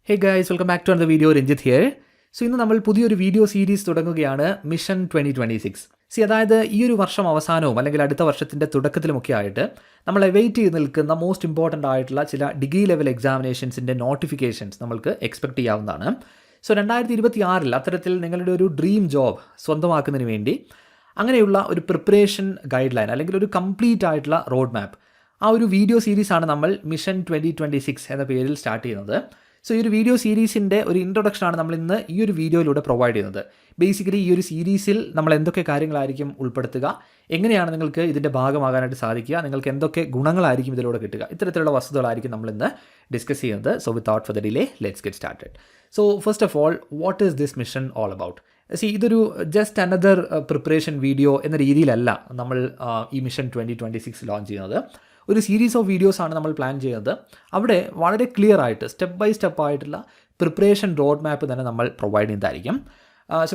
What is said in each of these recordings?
Hey guys, welcome back to another video. Ranjit here. So ഇന്ന് നമ്മൾ പുതിയൊരു video series തുടങ്ങുകയാണ് മിഷൻ 2026. അതായത് ഈ ഒരു വർഷം അവസാനവും അല്ലെങ്കിൽ അടുത്ത വർഷത്തിൻ്റെ തുടക്കത്തിലുമൊക്കെ ആയിട്ട് നമ്മൾ വെയിറ്റ് ചെയ്ത് നിൽക്കുന്ന മോസ്റ്റ് ഇമ്പോർട്ടൻ്റ് ആയിട്ടുള്ള ചില ഡിഗ്രി ലെവൽ എക്സാമിനേഷൻസിൻ്റെ നോട്ടിഫിക്കേഷൻസ് നമ്മൾക്ക് എക്സ്പെക്ട് ചെയ്യാവുന്നതാണ്. 2026 അത്തരത്തിൽ നിങ്ങളുടെ ഒരു ഡ്രീം ജോബ് സ്വന്തമാക്കുന്നതിന് വേണ്ടി അങ്ങനെയുള്ള ഒരു പ്രിപ്പറേഷൻ ഗൈഡ് ലൈൻ അല്ലെങ്കിൽ ഒരു കംപ്ലീറ്റ് ആയിട്ടുള്ള റോഡ് മാപ്പ്, ആ ഒരു വീഡിയോ സീരീസാണ് നമ്മൾ മിഷൻ 2026 എന്ന പേരിൽ സ്റ്റാർട്ട് ചെയ്യുന്നത്. ഈ ഒരു വീഡിയോ സീരീസിൻ്റെ ഒരു ഇൻട്രൊഡക്ഷനാണ് നമ്മൾ ഇന്ന് ഈ ഒരു വീഡിയോയിലൂടെ പ്രൊവൈഡ് ചെയ്യുന്നത്. ബേസിക്കലി ഈ ഒരു സീരീസിൽ നമ്മൾ എന്തൊക്കെ കാര്യങ്ങളായിരിക്കും ഉൾപ്പെടുത്തുക, എങ്ങനെയാണ് നിങ്ങൾക്ക് ഇതിൻ്റെ ഭാഗമാകാനായിട്ട് സാധിക്കുക, നിങ്ങൾക്ക് എന്തൊക്കെ ഗുണങ്ങളായിരിക്കും ഇതിലൂടെ കിട്ടുക, ഇത്തരത്തിലുള്ള വസ്തുതകളായിരിക്കും നമ്മൾ ഇന്ന് ഡിസ്കസ് ചെയ്യുന്നത്. So without further delay let's get started. So first of all, what is this mission all about? ഇതൊരു ജസ്റ്റ് അനദർ പ്രിപ്പറേഷൻ വീഡിയോ എന്ന രീതിയിലല്ല നമ്മൾ ഈ മിഷൻ 2026 ലോഞ്ച് ചെയ്യുന്നത്. ഒരു സീരീസ് ഓഫ് വീഡിയോസാണ് നമ്മൾ പ്ലാൻ ചെയ്യുന്നത്. അവിടെ വളരെ ക്ലിയർ ആയിട്ട് സ്റ്റെപ്പ് ബൈ സ്റ്റെപ്പ് ആയിട്ടുള്ള പ്രിപ്പറേഷൻ റോഡ് മാപ്പ് തന്നെ നമ്മൾ പ്രൊവൈഡ് ചെയ്യുന്നതായിരിക്കും.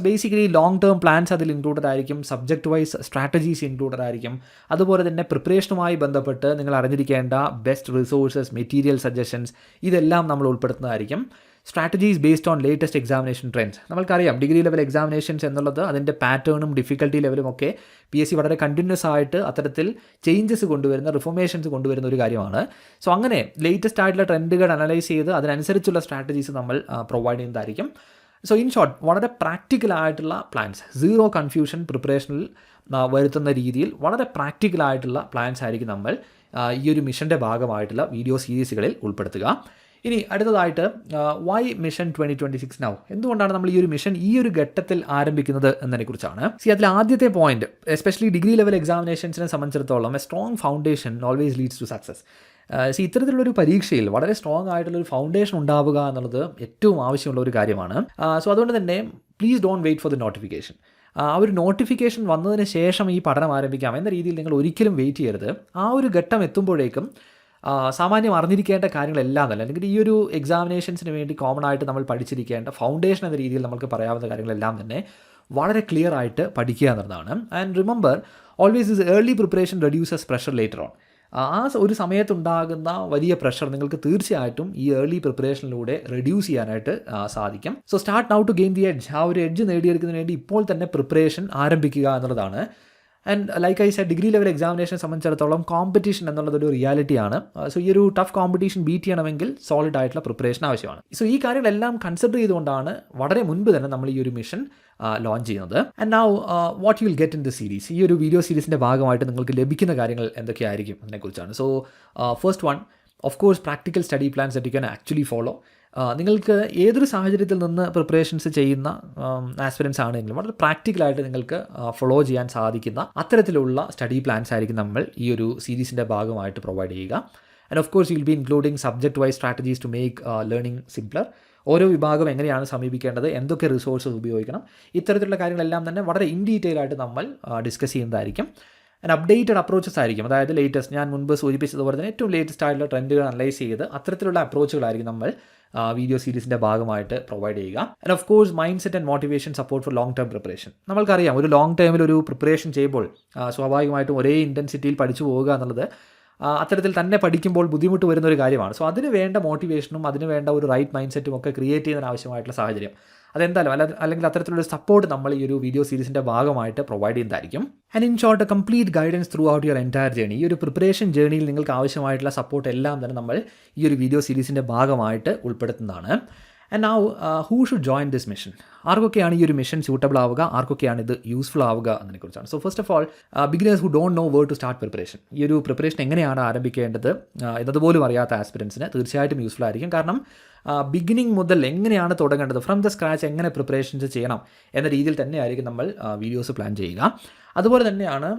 ബേസിക്കലി ലോങ് ടേം പ്ലാൻസ് അതിൽ ഇൻക്ലൂഡഡ് ആയിരിക്കും, സബ്ജക്റ്റ് വൈസ് സ്ട്രാറ്റജീസ് ഇൻക്ലൂഡഡ് ആയിരിക്കും. അതുപോലെ തന്നെ പ്രിപ്പറേഷനുമായി ബന്ധപ്പെട്ട് നിങ്ങൾ അറിഞ്ഞിരിക്കേണ്ട ബെസ്റ്റ് റിസോഴ്സസ്, മെറ്റീരിയൽ സജഷൻസ് ഇതെല്ലാം നമ്മൾ ഉൾപ്പെടുത്തുന്നതായിരിക്കും. Strategies based on latest examination trends. നമ്മൾക്കറിയാം ഡിഗ്രി ലെവൽ എക്സാമിനേഷൻസ് എന്നുള്ളത് അതിൻ്റെ പാറ്റേണും ഡിഫിക്കൽട്ടി ലെവലും ഒക്കെ PSC വളരെ കണ്ടിന്യൂസ് ആയിട്ട് അത്തരത്തിൽ ചേഞ്ചസ് കൊണ്ടുവരുന്ന, റിഫോർമേഷൻസ് കൊണ്ടുവരുന്ന ഒരു കാര്യമാണ്. അങ്ങനെ ലേറ്റസ്റ്റ് ആയിട്ടുള്ള ട്രെൻഡുകൾ അനലൈസ് ചെയ്ത് അതിനനുസരിച്ചുള്ള സ്ട്രാറ്റജീസ് നമ്മൾ പ്രൊവൈഡ് ചെയ്യുന്നതായിരിക്കും. ഇൻ ഷോർട്ട്, വളരെ പ്രാക്ടിക്കലായിട്ടുള്ള പ്ലാൻസ്, സീറോ കൺഫ്യൂഷൻ പ്രിപ്പറേഷനിൽ വരുത്തുന്ന രീതിയിൽ വളരെ പ്രാക്ടിക്കലായിട്ടുള്ള പ്ലാൻസ് ആയിരിക്കും നമ്മൾ ഈ ഒരു മിഷൻ്റെ ഭാഗമായിട്ടുള്ള വീഡിയോ സീരീസുകളിൽ ഉൾപ്പെടുത്തുക. ഇനി അടുത്തതായിട്ട്, വൈ മിഷൻ 2026 നൗ? എന്തുകൊണ്ടാണ് നമ്മൾ ഈ ഒരു മിഷൻ ഈ ഒരു ഘട്ടത്തിൽ ആരംഭിക്കുന്നത് എന്നതിനെക്കുറിച്ചാണ്. അതിൽ ആദ്യത്തെ പോയിന്റ്, എസ്പെഷ്യലി ഡിഗ്രി ലെവൽ എക്സാമിനേഷൻസിനെ സംബന്ധിച്ചിടത്തോളം, a strong foundation always leads to success. ഇത്തരത്തിലുള്ളൊരു പരീക്ഷയിൽ വളരെ സ്ട്രോങ് ആയിട്ടുള്ളൊരു ഫൗണ്ടേഷൻ ഉണ്ടാവുക എന്നുള്ളത് ഏറ്റവും ആവശ്യമുള്ള ഒരു കാര്യമാണ്. അതുകൊണ്ട് തന്നെ please don't wait for the notification. ആ ഒരു നോട്ടിഫിക്കേഷൻ വന്നതിന് ശേഷം ഈ പഠനം ആരംഭിക്കാം എന്ന രീതിയിൽ നിങ്ങൾ ഒരിക്കലും വെയിറ്റ് ചെയ്യരുത്. ആ ഒരു ഘട്ടം എത്തുമ്പോഴേക്കും സാമാന്യം അറിഞ്ഞിരിക്കേണ്ട കാര്യങ്ങളെല്ലാം തന്നെ, അല്ലെങ്കിൽ ഈ ഒരു എക്സാമിനേഷൻസിന് വേണ്ടി കോമൺ ആയിട്ട് നമ്മൾ പഠിച്ചിരിക്കേണ്ട ഫൗണ്ടേഷൻ എന്ന രീതിയിൽ നമുക്ക് പറയാവുന്ന കാര്യങ്ങളെല്ലാം തന്നെ വളരെ ക്ലിയർ ആയിട്ട് പഠിക്കുക എന്നുള്ളതാണ്. And remember, always this early preparation reduces pressure later on. ആ ഒരു സമയത്തുണ്ടാകുന്ന വലിയ പ്രഷർ നിങ്ങൾക്ക് തീർച്ചയായിട്ടും ഈ ഏർലി പ്രിപ്പറേഷനിലൂടെ റെഡ്യൂസ് ചെയ്യാനായിട്ട് സാധിക്കും. Start now to gain the edge. ആ ഒരു എഡ്ജ് നേടിയെടുക്കുന്നതിന് വേണ്ടി ഇപ്പോൾ തന്നെ പ്രിപ്പറേഷൻ ആരംഭിക്കുക എന്നുള്ളതാണ്. And like I said, degree level എക്സാമിനേഷനെ സംബന്ധിച്ചിടത്തോളം കോമ്പറ്റീഷൻ എന്നുള്ളതൊരു റിയാലിറ്റിയാണ്. ഈ ഒരു ടഫ് കോമ്പറ്റീഷൻ ബീറ്റ് ചെയ്യണമെങ്കിൽ സോളിഡ് ആയിട്ടുള്ള പ്രിപ്പറേഷൻ ആവശ്യമാണ്. ഈ കാര്യങ്ങളെല്ലാം കൺസിഡർ ചെയ്തുകൊണ്ടാണ് വളരെ മുൻപ് തന്നെ നമ്മൾ ഈ ഒരു മിഷൻ ലോഞ്ച് ചെയ്യുന്നത്. And now what you will get in the series. ഈ ഒരു വീഡിയോ സീരീസിൻ്റെ ഭാഗമായിട്ട് നിങ്ങൾക്ക് ലഭിക്കുന്ന കാര്യങ്ങൾ എന്തൊക്കെയായിരിക്കും അതിനെക്കുറിച്ചാണ്. First one, of course practical study plans that you can actually follow. നിങ്ങൾക്ക് ഏതൊരു സാഹചര്യത്തിൽ നിന്ന് പ്രിപ്പറേഷൻസ് ചെയ്യുന്ന ആസ്പിരൻസ് ആണെങ്കിലും വളരെ പ്രാക്ടിക്കലായിട്ട് നിങ്ങൾക്ക് ഫോളോ ചെയ്യാൻ സാധിക്കുന്ന അത്തരത്തിലുള്ള സ്റ്റഡി പ്ലാൻസ് ആയിരിക്കും നമ്മൾ ഈ ഒരു സീരീസിൻ്റെ ഭാഗമായിട്ട് പ്രൊവൈഡ് ചെയ്യുക. And of course you will be including subject wise strategies to make learning simpler. ഓരോ വിഭാഗം എങ്ങനെയാണ് സമീപിക്കേണ്ടത്, എന്തൊക്കെ റിസോഴ്സസ് ഉപയോഗിക്കണം, ഇത്തരത്തിലുള്ള കാര്യങ്ങളെല്ലാം തന്നെ വളരെ ഇൻ ഡീറ്റെയിൽ ആയിട്ട് നമ്മൾ ഡിസ്കസ് ചെയ്യുന്നതായിരിക്കും. ആൻഡ് അപ്ഡേറ്റഡ് അപ്രോച്ചസ് ആയിരിക്കും. അതായത് ലേറ്റസ്റ്റ്, ഞാൻ മുൻപ് സൂചിപ്പിച്ചതുപോലെ തന്നെ ഏറ്റവും ലേറ്റസ്റ്റ് ആയിട്ടുള്ള ട്രെൻഡുകൾ അനലൈസ് ചെയ്ത് അത്തരത്തിലുള്ള അപ്രോച്ചുകളായിരിക്കും നമ്മൾ വീഡിയോ സീരീസിൻ്റെ ഭാഗമായിട്ട് പ്രൊവൈഡ് ചെയ്യുക. And of course mind set and motivation support for long term preparation. നമ്മൾക്കറിയാം, ഒരു ലോങ് ടേമിൽ ഒരു പ്രിപ്പറേഷൻ ചെയ്യുമ്പോൾ സ്വാഭാവികമായിട്ടും ഒരേ ഇൻറ്റൻസിറ്റിയിൽ പഠിച്ചു പോവുക എന്നുള്ളത് അത്തരത്തിൽ തന്നെ പഠിക്കുമ്പോൾ ബുദ്ധിമുട്ട് വരുന്ന ഒരു കാര്യമാണ്. അതിന് വേണ്ട മോട്ടിവേഷനും അതിന് വേണ്ട ഒരു റൈറ്റ് മൈൻഡ് സെറ്റും ഒക്കെ ക്രിയേറ്റ് ചെയ്യുന്നതിന് ആവശ്യമായിട്ടുള്ള സാഹചര്യം അതെന്തായാലും അല്ലെങ്കിൽ അത്തരത്തിലുള്ള സപ്പോർട്ട് നമ്മൾ ഈ ഒരു വീഡിയോ സീരീസിൻ്റെ ഭാഗമായിട്ട് പ്രൊവൈഡ് ചെയ്യുന്നതായിരിക്കും. And in short, A complete guidance through out your entire journey. ഈ ഒരു പ്രിപ്പറേഷൻ ജേണിയിൽ നിങ്ങൾക്ക് ആവശ്യമായിട്ടുള്ള സപ്പോർട്ട് എല്ലാം തന്നെ നമ്മൾ ഈ ഒരു വീഡിയോ സീരീസിൻ്റെ ഭാഗമായിട്ട് ഉൾപ്പെടുത്തുന്നതാണ്. And now, who should join this mission? ആർക്കൊക്കെയാണ് ഈ ഒരു മിഷൻ സ്യൂട്ടബിൾ ആവുക, ആർക്കൊക്കെയാണ് ഇത് യൂസ്ഫുൾ ആവുക എന്നതിനെക്കുറിച്ചാണ്. First of all, beginners who don't know where to start preparation. ഈ ഒരു പ്രിപ്പറേഷൻ എങ്ങനെയാണ് ആരംഭിക്കേണ്ടത് എന്നതുപോലും അറിയാത്ത ആസ്പിരൻസിന് തീർച്ചയായിട്ടും യൂസ്ഫുൾ ആയിരിക്കും. കാരണം ബിഗിനിങ് മുതൽ എങ്ങനെയാണ് തുടങ്ങേണ്ടത്, ഫ്രം ദ സ്ക്രാച്ച് എങ്ങനെ പ്രിപ്പറേഷൻസ് ചെയ്യണം എന്ന രീതിയിൽ തന്നെയായിരിക്കും നമ്മൾ വീഡിയോസ് പ്ലാൻ ചെയ്യുക. അതുപോലെ തന്നെയാണ്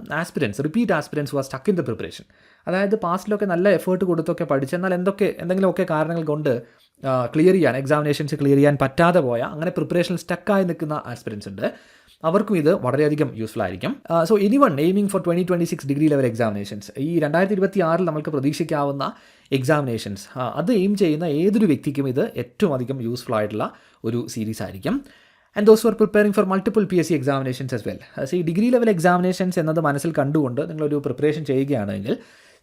repeat aspirants who are stuck in the preparation. അതായത് പാസ്റ്റിലൊക്കെ നല്ല എഫേർട്ട് കൊടുത്തൊക്കെ പഠിച്ച് എന്നാൽ എന്തെങ്കിലുമൊക്കെ കാരണങ്ങൾ കൊണ്ട് എക്സാമിനേഷൻസ് ക്ലിയർ ചെയ്യാൻ പറ്റാതെ പോയ, അങ്ങനെ പ്രിപ്പറേഷനിൽ സ്റ്റക്കായി നിൽക്കുന്ന ആസ്പിരൻസ് ഉണ്ട്. അവർക്കും ഇത് വളരെയധികം യൂസ്ഫുൾ ആയിരിക്കും. Anyone aiming for 2026 degree level examinations, ഈ 2026 നമുക്ക് പ്രതീക്ഷിക്കാവുന്ന എക്സാമിനേഷൻസ്, അത് എയിം ചെയ്യുന്ന ഏതൊരു വ്യക്തിക്കും ഇത് ഏറ്റവും അധികം യൂസ്ഫുൾ ആയിട്ടുള്ള ഒരു സീരീസ് ആയിരിക്കും. And those are preparing for multiple PSC examinations as well. ഈ ഡിഗ്രി ലെവൽ എക്സാമിനേഷൻസ് എന്നത് മനസ്സിൽ കണ്ടുകൊണ്ട് നിങ്ങളൊരു പ്രിപ്പറേഷൻ ചെയ്യുകയാണെങ്കിൽ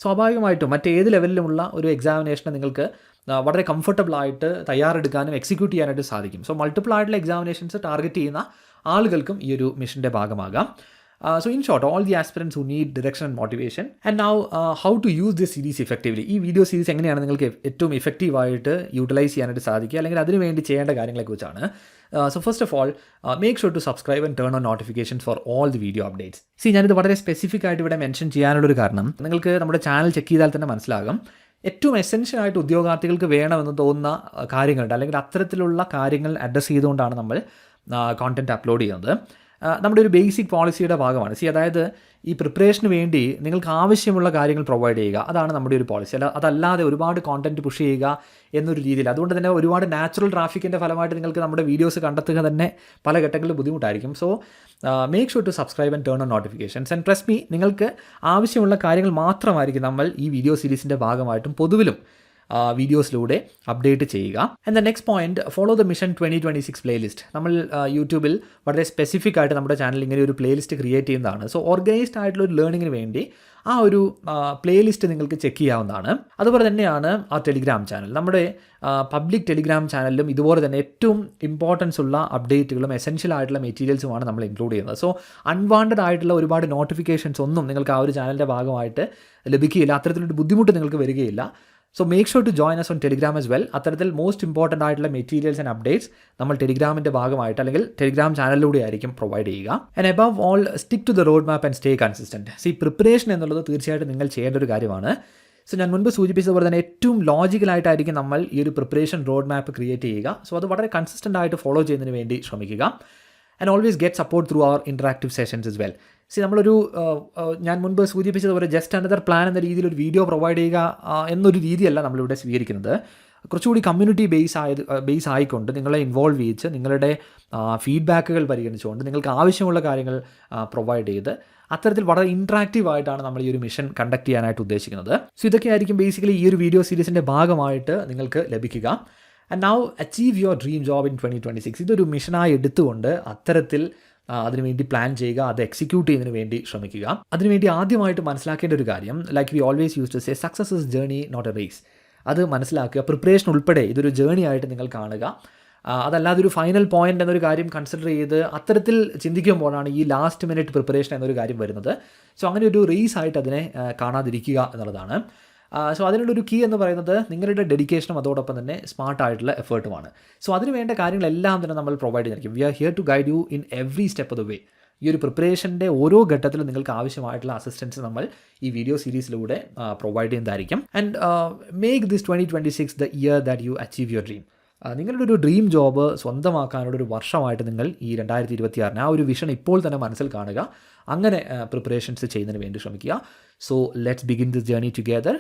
സ്വാഭാവികമായിട്ടും മറ്റേത് ലെവലിലുമുള്ള ഒരു എക്സാമിനേഷനെ നിങ്ങൾക്ക് വളരെ കംഫർട്ടബിളായിട്ട് തയ്യാറെടുക്കാനും എക്സിക്യൂട്ട് ചെയ്യാനായിട്ട് സാധിക്കും. സോ മൾട്ടിപ്പിൾ ആയിട്ടുള്ള എക്സാമിനേഷൻസ് ടാർഗറ്റ് ചെയ്യുന്ന ആളുകൾക്കും ഈ ഒരു മിഷൻ്റെ ഭാഗമാകാം. So in short, all the aspirants who need direction and motivation. And now how to use this series effectively. ഈ വീഡിയോ സീരീസ് എങ്ങനെയാണ് നിങ്ങൾക്ക് ഏറ്റവും ഇഫക്റ്റീവായിട്ട് യൂട്ടിലൈസ് ചെയ്യാനായിട്ട് സാധിക്കുക, അല്ലെങ്കിൽ അതിന് വേണ്ടി ചെയ്യേണ്ട കാര്യങ്ങളെക്കുറിച്ചാണ്. So first of all, make sure to subscribe and turn on notifications for all the video updates. ഞാനിത് വളരെ സ്പെസിഫിക് ആയിട്ട് ഇവിടെ മെൻഷൻ ചെയ്യാനുള്ളൊരു കാരണം നിങ്ങൾക്ക് നമ്മുടെ ചാനൽ ചെക്ക് ചെയ്താൽ തന്നെ മനസ്സിലാകും. ഏറ്റവും എസെൻഷ്യൽ ആയിട്ട് ഉദ്യോഗാർത്ഥികൾക്ക് വേണമെന്ന് തോന്നുന്ന കാര്യങ്ങളുണ്ട്, അല്ലെങ്കിൽ അത്തരത്തിലുള്ള കാര്യങ്ങൾ അഡ്രസ്സ് ചെയ്തുകൊണ്ടാണ് നമ്മൾ കോണ്ടന്റ് അപ്ലോഡ് ചെയ്യുന്നത്. നമ്മുടെ ഒരു ബേസിക് പോളിസിയുടെ ഭാഗമാണ്. അതായത് ഈ പ്രിപ്പറേഷന് വേണ്ടി നിങ്ങൾക്ക് ആവശ്യമുള്ള കാര്യങ്ങൾ പ്രൊവൈഡ് ചെയ്യുക, അതാണ് നമ്മുടെ ഒരു പോളിസി. അതല്ലാതെ ഒരുപാട് കോണ്ടന്റ് പുഷ് ചെയ്യുക എന്നൊരു രീതിയിൽ. അതുകൊണ്ട് തന്നെ ഒരുപാട് നാച്ചുറൽ ട്രാഫിക്കിൻ്റെ ഫലമായിട്ട് നിങ്ങൾക്ക് നമ്മുടെ വീഡിയോസ് കണ്ടെത്തുക തന്നെ പല ഘട്ടങ്ങളിൽ ബുദ്ധിമുട്ടായിരിക്കും. So make sure to subscribe and turn on notifications. And trust me, നിങ്ങൾക്ക് ആവശ്യമുള്ള കാര്യങ്ങൾ മാത്രമായിരിക്കും നമ്മൾ ഈ വീഡിയോ സീരീസിൻ്റെ ഭാഗമായിട്ടും പൊതുവിലും വീഡിയോസിലൂടെ അപ്ഡേറ്റ് ചെയ്യുക. And the next point, follow the mission 2026 playlist. നമ്മൾ യൂട്യൂബിൽ വളരെ സ്പെസിഫിക് ആയിട്ട് നമ്മുടെ ചാനൽ ഇങ്ങനെ ഒരു പ്ലേലിസ്റ്റ് ക്രിയേറ്റ് ചെയ്യുന്നതാണ്. സോ ഓർഗനൈസ്ഡ് ആയിട്ടുള്ള ഒരു ലേണിങ്ങിന് വേണ്ടി ആ ഒരു പ്ലേലിസ്റ്റ് നിങ്ങൾക്ക് ചെക്ക് ചെയ്യാവുന്നതാണ്. അതുപോലെ തന്നെയാണ് ആ ടെലിഗ്രാം ചാനൽ. നമ്മുടെ പബ്ലിക് ടെലിഗ്രാം ചാനലിലും ഇതുപോലെ തന്നെ ഏറ്റവും ഇമ്പോർട്ടൻസ് ഉള്ള അപ്ഡേറ്റുകളും എസെൻഷ്യൽ ആയിട്ടുള്ള മെറ്റീരിയൽസുമാണ് നമ്മൾ ഇൻക്ലൂഡ് ചെയ്യുന്നത്. സോ അൺവാണ്ടഡ് ആയിട്ടുള്ള ഒരുപാട് നോട്ടിഫിക്കേഷൻസ് ഒന്നും നിങ്ങൾക്ക് ആ ഒരു ചാനലിൻ്റെ ഭാഗമായിട്ട് ലഭിക്കുകയില്ല. അത്തരത്തിലൊരു ബുദ്ധിമുട്ട് നിങ്ങൾക്ക് വരികയില്ല. So make sure to join us on Telegram as well. അത്തരത്തിൽ മോസ്റ്റ് ഇമ്പോർട്ടൻ്റ് ആയിട്ടുള്ള മെറ്റീരിയൽസ് ആൻഡ് അപ്ഡേറ്റ്സ് നമ്മൾ ടെലിഗ്രാമിൻ്റെ ഭാഗമായിട്ട് അല്ലെങ്കിൽ ടെലിഗ്രാം ചാനലിലൂടെ ആയിരിക്കും പ്രൊവൈഡ് ചെയ്യുക. And above all, stick to the road map and stay consistent. Preparation എന്നുള്ളത് തീർച്ചയായിട്ടും നിങ്ങൾ ചെയ്യേണ്ട ഒരു കാര്യമാണ്. സോ ഞാൻ മുൻപ് സൂചിപ്പിച്ചതുപോലെ തന്നെ ഏറ്റവും ലോജിക്കലായിട്ടായിരിക്കും നമ്മൾ ഈ ഒരു പ്രിപ്പറേഷൻ റോഡ് മാപ്പ് ക്രിയേറ്റ് ചെയ്യുക. സോ അത് വളരെ കൺസിസ്റ്റൻ്റ് ആയിട്ട് ഫോളോ ചെയ്യുന്നതിന് വേണ്ടി ശ്രമിക്കുക. And always get support through our interactive sessions as well. നമ്മളൊരു ഞാൻ മുൻപ് സൂചിപ്പിച്ചതുപോലെ ജസ്റ്റ് അനദർ പ്ലാൻ എന്ന രീതിയിൽ ഒരു വീഡിയോ പ്രൊവൈഡ് ചെയ്യുക എന്നൊരു രീതിയല്ല നമ്മളിവിടെ സ്വീകരിക്കുന്നത്. കുറച്ചുകൂടി കമ്മ്യൂണിറ്റി ബേസ് ആയിക്കൊണ്ട് നിങ്ങളെ ഇൻവോൾവ് ചെയ്യിച്ച് നിങ്ങളുടെ ഫീഡ്ബാക്കുകൾ പരിഗണിച്ചുകൊണ്ട് നിങ്ങൾക്ക് ആവശ്യമുള്ള കാര്യങ്ങൾ പ്രൊവൈഡ് ചെയ്ത് അത്തരത്തിൽ വളരെ ഇൻട്രാക്റ്റീവ് ആയിട്ടാണ് നമ്മൾ ഈ ഒരു മിഷൻ കണ്ടക്ട് ചെയ്യാനായിട്ട് ഉദ്ദേശിക്കുന്നത്. സോ ഇതൊക്കെ ആയിരിക്കും ബേസിക്കലി ഈ ഒരു വീഡിയോ സീരീസിൻ്റെ ഭാഗമായിട്ട് നിങ്ങൾക്ക് ലഭിക്കുക. And now achieve your dream job in 2026. ഇതൊരു മിഷനായി എടുത്തുകൊണ്ട് അത്തരത്തിൽ അതിനുവേണ്ടി പ്ലാൻ ചെയ്യുക, അത് എക്സിക്യൂട്ട് ചെയ്യുന്നതിന് വേണ്ടി ശ്രമിക്കുക. അതിനുവേണ്ടി ആദ്യമായിട്ട് മനസ്സിലാക്കേണ്ട ഒരു കാര്യം, like we always use to say, success is journey not a race. അത് മനസ്സിലാക്കുക. പ്രിപ്പറേഷൻ ഉൾപ്പെടെ ഇതൊരു ജേർണി ആയിട്ട് നിങ്ങൾ കാണുക. അതല്ലാതെ ഒരു ഫൈനൽ പോയിന്റ് എന്നൊരു കാര്യം കൺസിഡർ ചെയ്ത് അത്തരത്തിൽ ചിന്തിക്കുമ്പോഴാണ് ഈ ലാസ്റ്റ് മിനിറ്റ് പ്രിപ്പറേഷൻ എന്നൊരു കാര്യം വരുന്നത്. സോ അങ്ങനെ ഒരു റേസ് ആയിട്ട് അതിനെ കാണാതിരിക്കുക എന്നുള്ളതാണ്. സോ അതിനുള്ളൊരു കീ എന്ന് പറയുന്നത് നിങ്ങളുടെ ഡെഡിക്കേഷനും അതോടൊപ്പം തന്നെ സ്മാർട്ടായിട്ടുള്ള എഫേർട്ടുമാണ്. സോ അതിന് വേണ്ട കാര്യങ്ങളെല്ലാം തന്നെ നമ്മൾ പ്രൊവൈഡ് ചെയ്തിരിക്കും. We are here to guide you in every step of the way. ഈ ഒരു പ്രിപ്പറേഷൻ്റെ ഓരോ ഘട്ടത്തിലും നിങ്ങൾക്ക് ആവശ്യമായിട്ടുള്ള അസിസ്റ്റൻസ് നമ്മൾ ഈ വീഡിയോ സീരീസിലൂടെ പ്രൊവൈഡ് ചെയ്യുന്നതായിരിക്കും. And make this 2026 the year that you achieve your dream. നിങ്ങളുടെ ഒരു ഡ്രീം ജോബ് സ്വന്തമാക്കാനുള്ള ഒരു വർഷമായിട്ട് നിങ്ങൾ ഈ 2026 ആ ഒരു വിഷൻ ഇപ്പോൾ തന്നെ മനസ്സിൽ കാണുക. അങ്ങനെ പ്രിപ്പറേഷൻസ് ചെയ്യുന്നതിന് വേണ്ടി ശ്രമിക്കുക. So let's begin this journey together.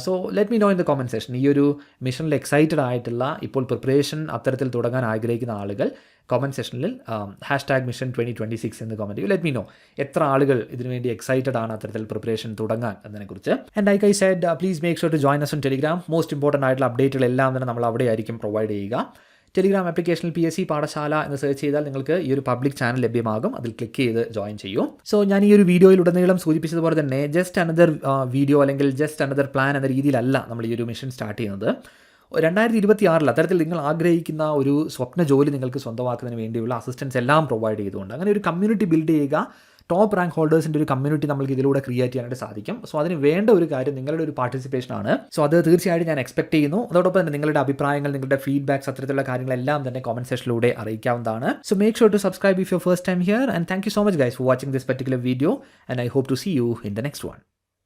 So let me know in the comment section. ഈ ഒരു മിഷനിൽ എക്സൈറ്റഡ് ആയിട്ടുള്ള, ഇപ്പോൾ പ്രിപ്പറേഷൻ അത്തരത്തിൽ തുടങ്ങാൻ ആഗ്രഹിക്കുന്ന ആളുകൾ കമൻറ്റ് സെക്ഷനിൽ #mission2026 എന്ന് കമൻറ്റ് ചെയ്യും. ലെറ്റ് മീ നോ എത്ര ആളുകൾ ഇതിനുവേണ്ടി എക്സൈറ്റഡ് ആണ് അത്തരത്തിൽ പ്രിപ്പറേഷൻ തുടങ്ങാൻ എന്നതിനെക്കുറിച്ച്. And like I said, please make sure to join us on Telegram. Most important ആയിട്ടുള്ള അപ്ഡേറ്റുകളെല്ലാം തന്നെ നമ്മൾ അവിടെ ആയിരിക്കും പ്രൊവൈഡ് ചെയ്യുക. ടെലിഗ്രാം ആപ്ലിക്കേഷനിൽ PSC പാഠശാല എന്ന് സെർച്ച് ചെയ്താൽ നിങ്ങൾക്ക് ഈ ഒരു പബ്ലിക് ചാനൽ ലഭ്യമാകും. അതിൽ ക്ലിക്ക് ചെയ്ത് ജോയിൻ ചെയ്യൂ. സോ ഞാൻ ഈ ഒരു വീഡിയോയിലുടനീളം സൂചിപ്പിച്ചതുപോലെ തന്നെ ജസ്റ്റ് അനദർ വീഡിയോ അല്ലെങ്കിൽ ജസ്റ്റ് അനദർ പ്ലാൻ എന്ന രീതിയിലല്ല നമ്മൾ ഈ ഒരു മിഷൻ സ്റ്റാർട്ട് ചെയ്യുന്നത്. 2026 അത്തരത്തിൽ നിങ്ങൾ ആഗ്രഹിക്കുന്ന ഒരു സ്വപ്ന ജോലി നിങ്ങൾക്ക് സ്വന്തമാക്കുന്നതിന് വേണ്ടിയുള്ള അസിസ്റ്റൻസ് എല്ലാം പ്രൊവൈഡ് ചെയ്തുകൊണ്ട് അങ്ങനെ ഒരു കമ്മ്യൂണിറ്റി ബിൽഡ് ചെയ്യുക. ടോപ്പ് റാങ്ക് ഹോൾഡേഴ്സിൻ്റെ ഒരു കമ്മ്യൂണിറ്റി നമുക്ക് ഇതിലൂടെ ക്രിയേറ്റ് ചെയ്യാനായിട്ട് സാധിക്കും. സോ അതിന് വേണ്ട ഒരു കാര്യം നിങ്ങളുടെ ഒരു പാർട്ടിസിപ്പേഷനാണ്. സോ അത് തീർച്ചയായിട്ടും ഞാൻ എക്സ്പെക്ട് ചെയ്യുന്നു. അതോടൊപ്പം തന്നെ നിങ്ങളുടെ അഭിപ്രായങ്ങൾ, നിങ്ങളുടെ ഫീഡ്ബാക്സ്, അത്തരത്തിലുള്ള കാര്യങ്ങളെല്ലാം തന്നെ കമന്റ് സെക്ഷനിലൂടെ അറിയിക്കാവുന്നതാണ്. So make sure to subscribe if your first time here. And thank you so much guys for watching this particular video. And I hope to see you in the next one.